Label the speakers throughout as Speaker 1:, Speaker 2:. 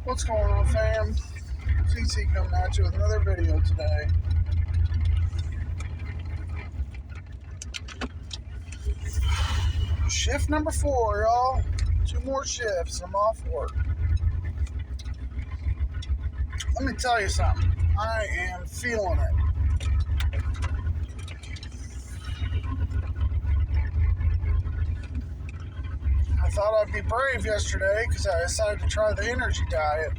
Speaker 1: What's going on, fam? CC coming at you with another video today. Shift number 4, y'all. 2 more shifts. I'm off work. Let me tell you something. I am feeling it. I thought I'd be brave yesterday because I decided to try the energy diet.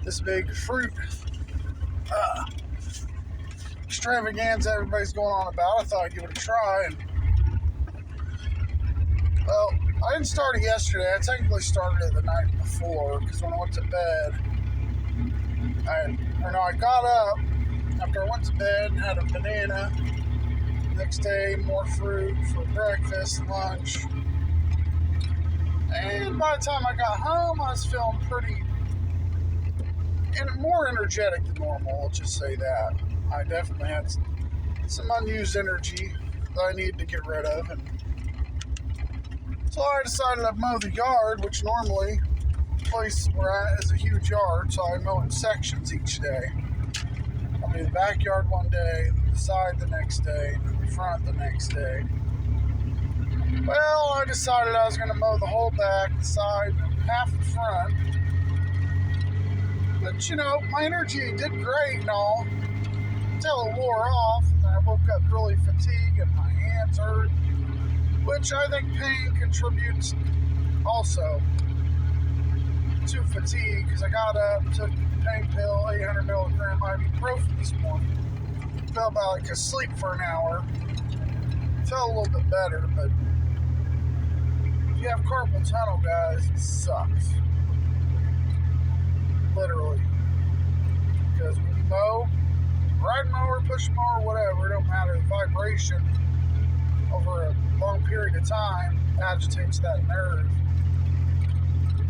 Speaker 1: This big fruit extravaganza everybody's going on about. I thought I'd give it a try. Well, I didn't start it yesterday. I technically started it the night before because when I went to bed, I got up after I went to bed and had a banana. Next day, more fruit for breakfast, lunch. And by the time I got home, I was feeling pretty more energetic than normal. Let's just say that. I definitely had some unused energy that I needed to get rid of. And so I decided I'd mow the yard, which normally the place we're at is a huge yard, so I mow in sections each day. I'll do the backyard one day, the side the next day, and the front the next day. Well, I decided I was going to mow the whole back, the side, and half the front. But, my energy did great and all until it wore off. And I woke up really fatigued and my hands hurt, which I think pain contributes also to fatigue because I got up, took a pain pill, 800 milligram ibuprofen this morning. Felt about like asleep for an hour. Felt a little bit better, but if you have carpal tunnel, guys, it sucks. Literally. Because when you mow, ride mower, push mower, whatever, it don't matter. The vibration over a long period of time agitates that nerve.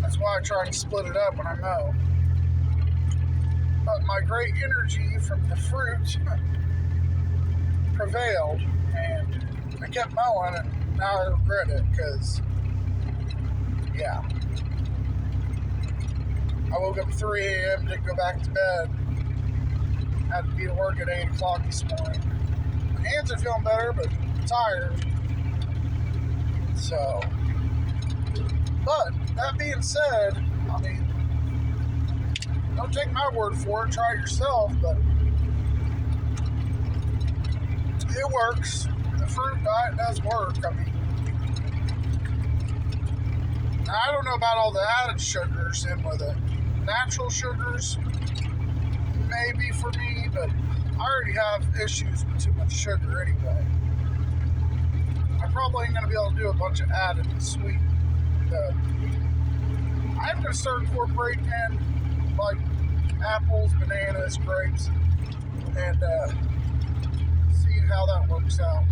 Speaker 1: That's why I try to split it up when I mow. But my great energy from the fruit prevailed, and I kept mowing, and now I regret it because, yeah. I woke up at 3 a.m., didn't go back to bed. Had to be at work at 8 o'clock this morning. My hands are feeling better, but I'm tired. So, but that being said, don't take my word for it, try it yourself, but it works. The fruit diet does work. I don't know about all the added sugars in with it. Natural sugars, maybe for me, but I already have issues with too much sugar anyway. I probably ain't going to be able to do a bunch of added and sweet. I'm going to start incorporating in like apples, bananas, grapes, and see how that works out.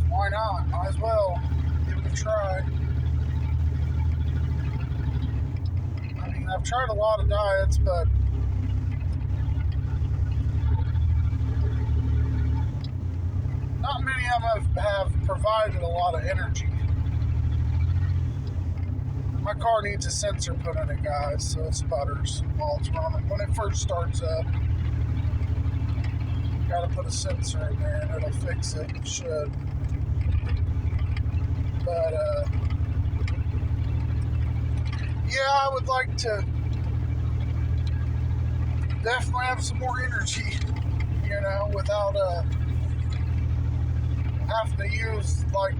Speaker 1: Why not? Might as well give it a try. I've tried a lot of diets, but not many of them have provided a lot of energy. My car needs a sensor put in it, guys, so it sputters while it's running. When it first starts up, gotta put a sensor in there and it'll fix it. It should. But, yeah, I would like to definitely have some more energy, without having to use, like,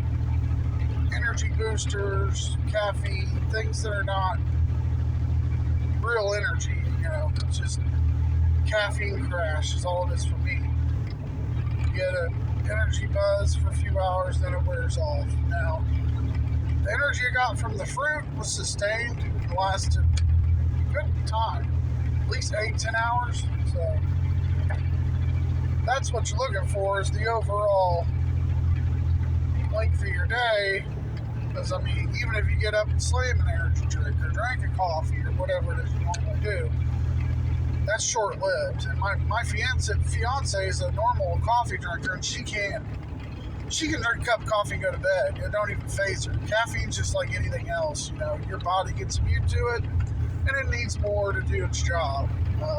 Speaker 1: energy boosters, caffeine, things that are not real energy, It's just caffeine crash is all it is for me. You get an energy buzz for a few hours, then it wears off. Now, the energy I got from the fruit was sustained and lasted a good time, at least 8-10 hours. So that's what you're looking for, is the overall length of your day. Because, even if you get up and slam an energy drink or drink a coffee or whatever it is you normally do, that's short-lived. And my fiance is a normal coffee drinker, and she can drink a cup of coffee and go to bed. It don't even faze her. Caffeine's just like anything else. Your body gets immune to it, and it needs more to do its job.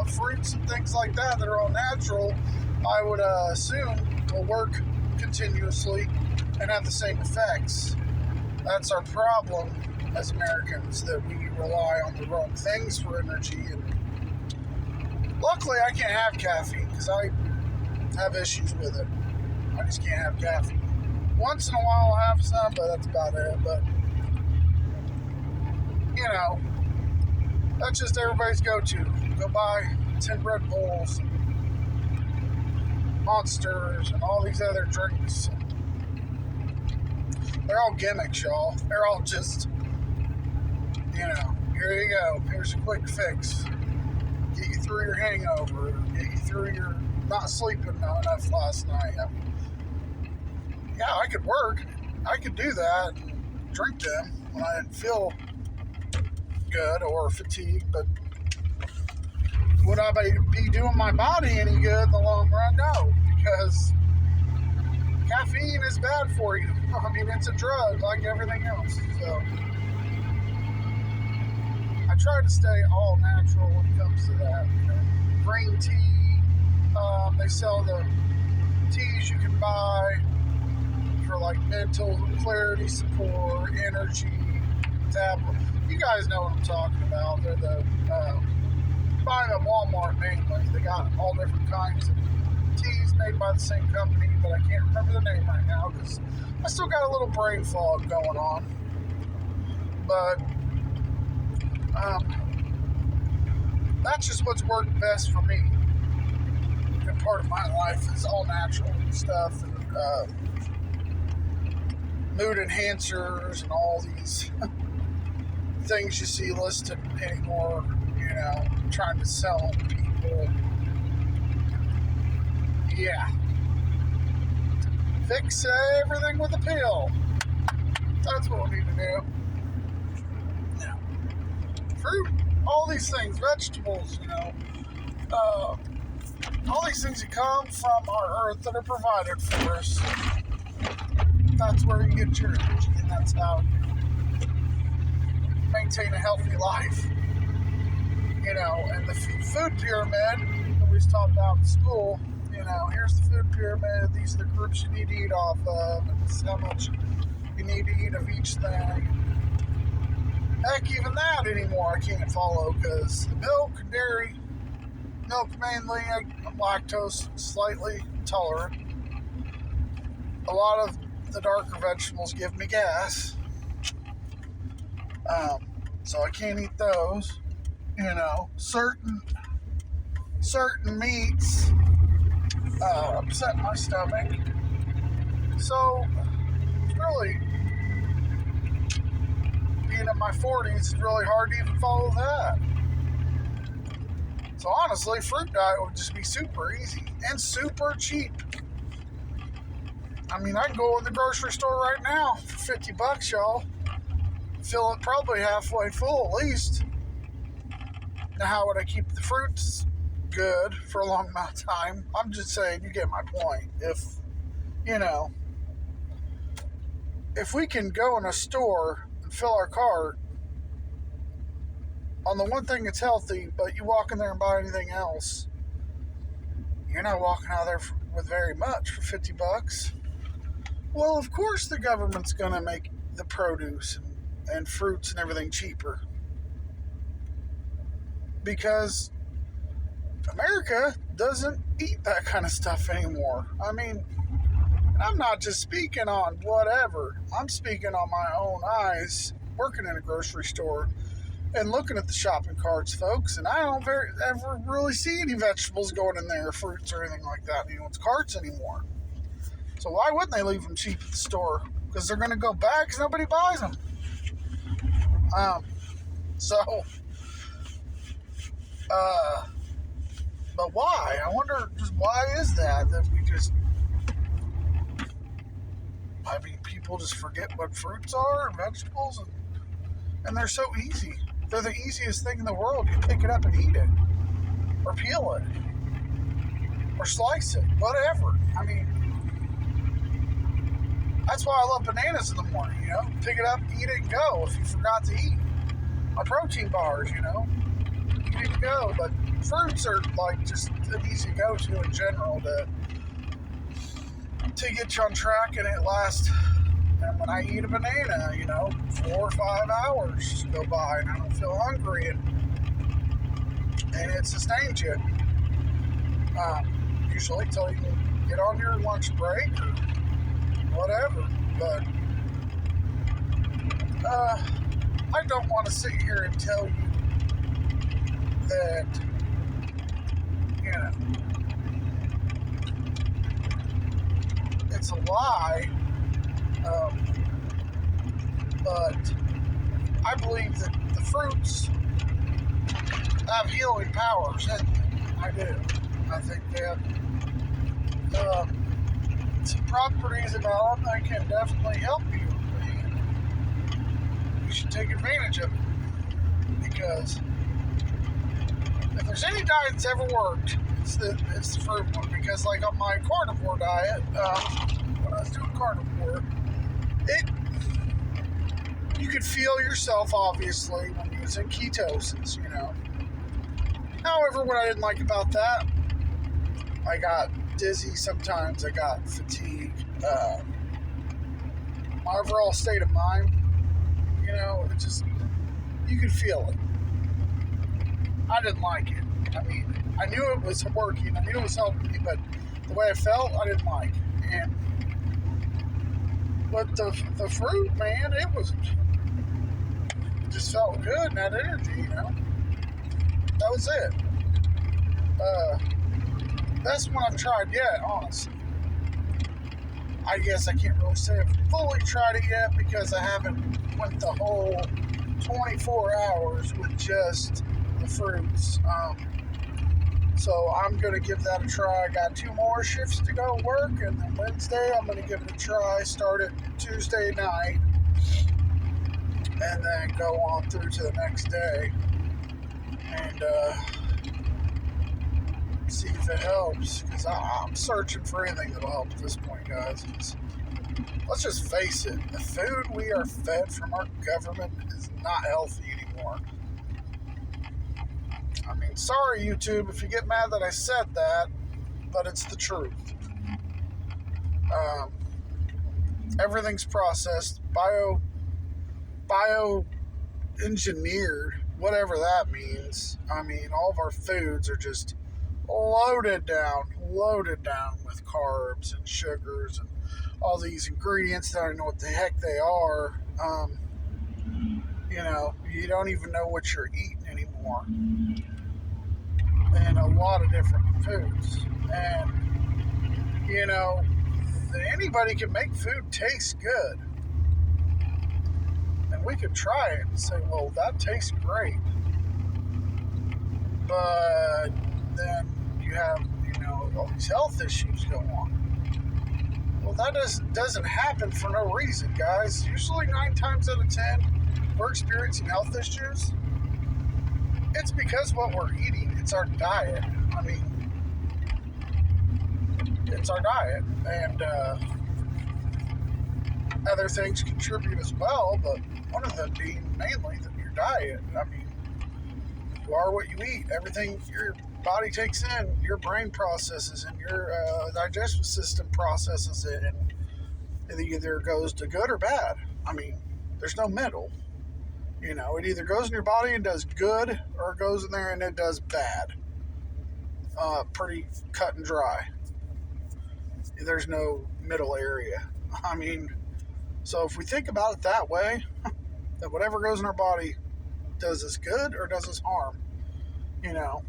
Speaker 1: Fruits and things like that are all natural, I would assume will work continuously and have the same effects. That's our problem as Americans, that we rely on the wrong things for energy. And luckily, I can't have caffeine because I have issues with it. I just can't have caffeine. Once in a while, I'll have some, but that's about it. But, that's just everybody's go-to. Go buy 10 Red Bulls, Monsters, and all these other drinks. They're all gimmicks, y'all. They're all just, here you go. Here's a quick fix. Get you through your hangover. Get you through your not sleeping enough last night. Yeah, I could work. I could do that and drink them when I didn't feel good or fatigued, but would I be doing my body any good in the long run? No, because caffeine is bad for you. I mean, it's a drug like everything else. So I try to stay all natural when it comes to that. Green tea. They sell the teas you can buy for like mental clarity support, energy, tablet. You guys know what I'm talking about. They're the buy them at Walmart mainly. They got all different kinds of teas made by the same company, but I can't remember the name right now because I still got a little brain fog going on. But that's just what's worked best for me. A good part of my life is all natural stuff and mood enhancers and all these things you see listed anymore, trying to sell them to people. Yeah. Fix everything with a pill. That's what we need to do. Yeah. Fruit, all these things, vegetables, all these things that come from our earth that are provided for us. That's where you get your energy, and that's how you maintain a healthy life. And the food pyramid that we talked about in school, here's the food pyramid, these are the groups you need to eat off of, and this is how much you need to eat of each thing. Heck, even that anymore I can't follow, because milk and dairy, milk mainly, I'm lactose slightly intolerant. A lot of the darker vegetables give me gas, so I can't eat those. Certain meats upset my stomach. So it's really, being in my 40s, it's really hard to even follow that. So honestly, fruit diet would just be super easy and super cheap. I mean, I can go in the grocery store right now for $50, y'all. Fill it probably halfway full at least. Now, how would I keep the fruits good for a long amount of time? I'm just saying, you get my point. If we can go in a store and fill our cart on the one thing that's healthy, but you walk in there and buy anything else, you're not walking out of there with very much for $50. Well, of course the government's going to make the produce and fruits and everything cheaper. Because America doesn't eat that kind of stuff anymore. I mean, I'm not just speaking on whatever. I'm speaking on my own eyes, working in a grocery store and looking at the shopping carts, folks, and I don't ever really see any vegetables going in there, fruits or anything like that, it's carts anymore. So why wouldn't they leave them cheap at the store? Because they're going to go bad because nobody buys them. But why? I wonder just why is that we just, people just forget what fruits are and vegetables, and they're so easy. They're the easiest thing in the world. You pick it up and eat it. or peel it or slice it, whatever. I mean, that's why I love bananas in the morning, you know? Pick it up, eat it, and go if you forgot to eat. My protein bars, you know? You need to go, but fruits are like just an easy go-to in general to get you on track and it lasts. And when I eat a banana, you know, 4 or 5 hours go by and I don't feel hungry and it sustains you. Usually till you can get on your lunch break or whatever. But I don't want to sit here and tell you that, you know, it's a lie. But I believe that the fruits have healing powers in them. I do. I think they have some properties about them that can definitely help you. And you should take advantage of it. Because if there's any diet that's ever worked, it's the fruit one. Because like on my carnivore diet, when I was doing carnivore, you could feel yourself, obviously, when you was in ketosis, you know. However, what I didn't like about that, I got dizzy sometimes, I got fatigue. My overall state of mind, you know, it just, you could feel it. I didn't like it. I mean, I knew it was working, I knew it was helping me, but the way I felt, I didn't like. But the fruit, man, it just felt good and that energy, you know. That was it. Best one I've tried yet, honestly. I guess I can't really say I've fully tried it yet because I haven't went the whole 24 hours with just the fruits. So I'm going to give that a try. I got 2 more shifts to go work, and then Wednesday I'm going to give it a try. Start it Tuesday night, and then go on through to the next day, and see if it helps. Because I'm searching for anything that'll help at this point, guys. Let's just face it, the food we are fed from our government is not healthy anymore. I mean, sorry, YouTube, if you get mad that I said that, but it's the truth. Everything's processed, bio-engineered, whatever that means. I mean, all of our foods are just loaded down with carbs and sugars and all these ingredients that I don't know what the heck they are. You know, you don't even know what you're eating anymore. And a lot of different foods. And, you know, anybody can make food taste good. And we could try it and say, well, that tastes great. But then you have, you know, all these health issues go on. Well, that doesn't happen for no reason, guys. Usually 9 times out of 10, we're experiencing health issues. It's because what we're eating. It's our diet. I mean, it's our diet. And other things contribute as well, but one of them being mainly your diet. I mean, you are what you eat. Everything your body takes in, your brain processes, and your digestive system processes it, and it either goes to good or bad. I mean, there's no middle. You know, it either goes in your body and does good, or it goes in there and it does bad. Pretty cut and dry. There's no middle area. I mean, so if we think about it that way, that whatever goes in our body does us good or does us harm, you know,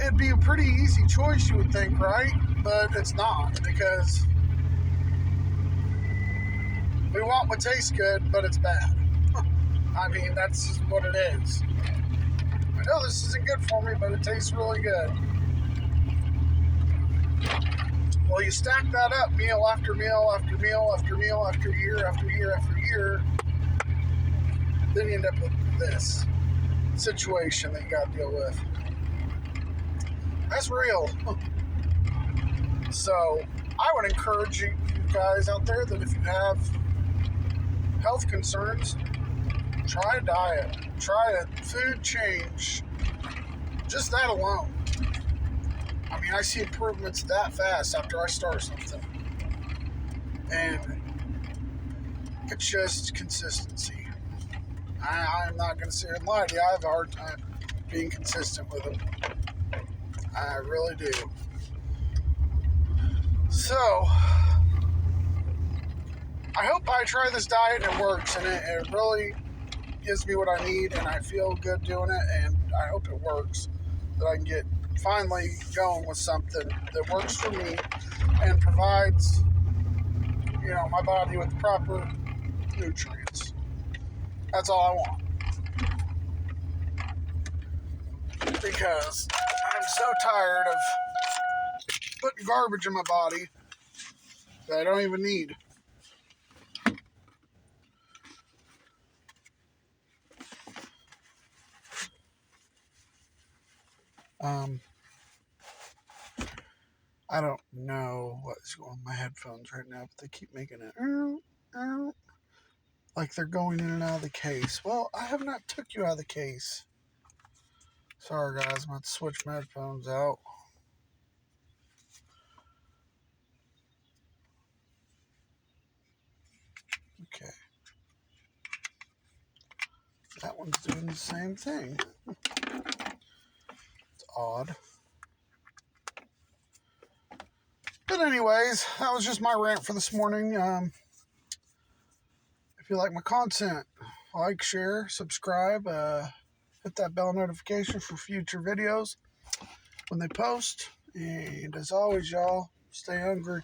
Speaker 1: it'd be a pretty easy choice, you would think, right? But it's not, because we want what tastes good, but it's bad. I mean, that's just what it is. I know this isn't good for me, but it tastes really good. Well, you stack that up meal after meal after meal after meal after year after year after year, then you end up with this. situation that you got to deal with. That's real. So I would encourage you guys out there that if you have health concerns, try a diet, try a food change. Just that alone. I mean, I see improvements that fast after I start something. And it's just consistency. I'm not going to sit here and lie to you. I have a hard time being consistent with them. I really do. So, I hope I try this diet and it works, and it really gives me what I need, and I feel good doing it, and I hope it works, that I can get finally going with something that works for me and provides, my body with the proper nutrients. That's all I want. Because I'm so tired of putting garbage in my body that I don't even need. I don't know what's going on with my headphones right now, but they keep making it like they're going in and out of the case. Well, I have not took you out of the case. Sorry guys, I'm going to switch my headphones out. Okay. That one's doing the same thing. It's odd. But anyways, that was just my rant for this morning. If you like my content, like, share, subscribe, hit that bell notification for future videos when they post. And as always, y'all, stay hungry.